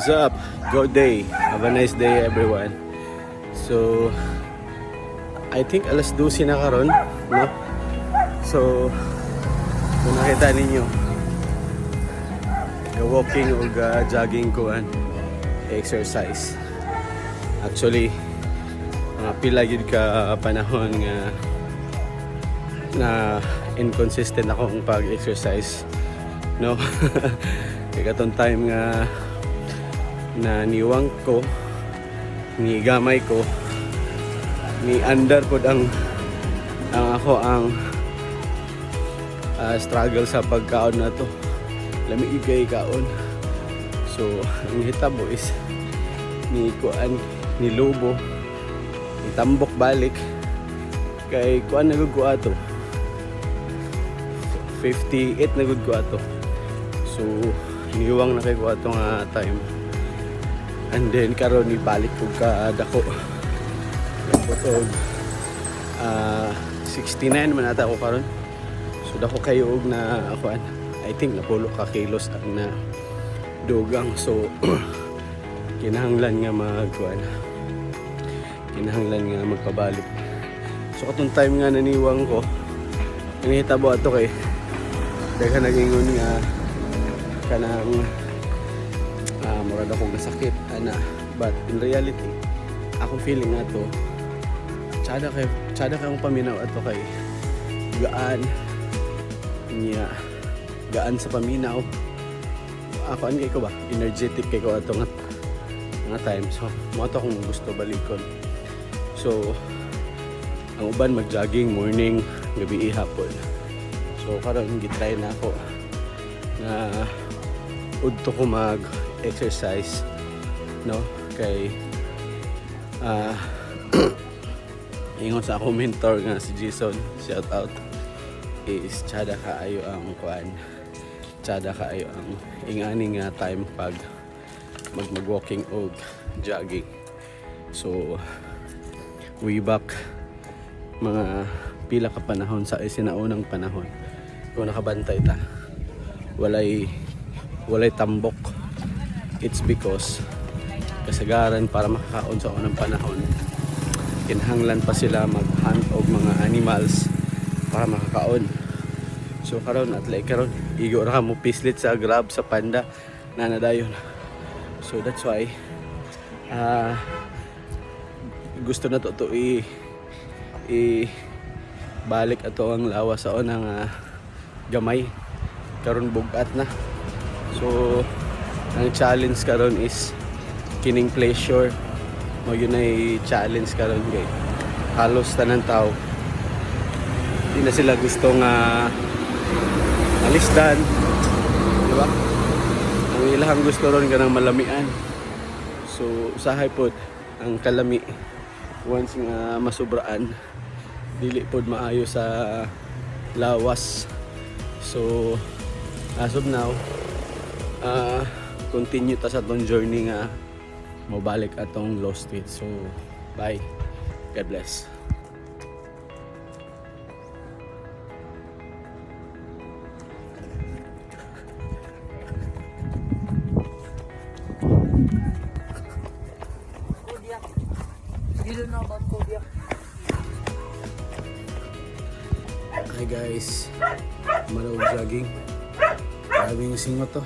What's up? Good day. Have a nice day everyone. So I think alas 12 na karon, no? So kung nakita ninyo, walking o jogging ko an exercise. Actually, mga pila gid ka panahon nga na inconsistent akong pag-exercise, no? Kaya katong time nga na niwang ko, ni gamay ko, ni under pod ang ako ang struggle sa pagkaon na to. Lami igay kaon. So ang hitabo is ni kuan, ni lubo, ni tambok balik kay kuan nagugko ato 58 nagugko ato. So niwang na kay ko ato nga time. And then karon ni balik ko ka dako. Nagpotog 69 man ata ako karon. So dako kayo og na akuan. I think napulo ka kilos ang na dugang. So kinahanglan nga magkuan. Kinahanglan nga magpabalik. So katong time nga naniwang ko, nanghitabo ato kay daghan nagingon nga kanang murad akong nasakit ana, but in reality akong feeling nga to tsada kay akong paminaw ato kay gaan niya, gaan sa paminaw ako an kay ko ba energetic kay ko ato nga time. So mo ato akong gusto balikon. So ang uban mag-jogging morning, gabi, hapon. So karon gitry na ako na udto ko mag-exercise, no? Kay ingon sa akong mentor nga si Jason, shout out, is tsada kaayo ang kuan, tsada kaayo ang ingani nga time pag mag-walking o jogging. So way back mga pila ka panahon sa sinaunang panahon, kung nakabantay ta, walay tambok. It's because kasagaran para makakaon sa unang panahon, kinahanglan pa sila mag-hunt og mga animals para makakaon. So karon at like karon igo ra mo pislit sa grab sa panda na nadayon. So that's why gusto na to balik ato ang lawas sa unang gamay karon bugat na. So ang challenge karon is kining pleasure mo, yun ay challenge karon kay halos tanan tao di na sila gusto nga alisdan, di ba? Ang ilang gusto ron kanang malamian. So usahay pod ang kalami once nga masubraan dili pod maayo sa lawas. So as of now continue ta sa atong journey nga mobalik atong lost weight. So bye, God bless. Hi guys, Manaw jogging. Grabe yung singot to.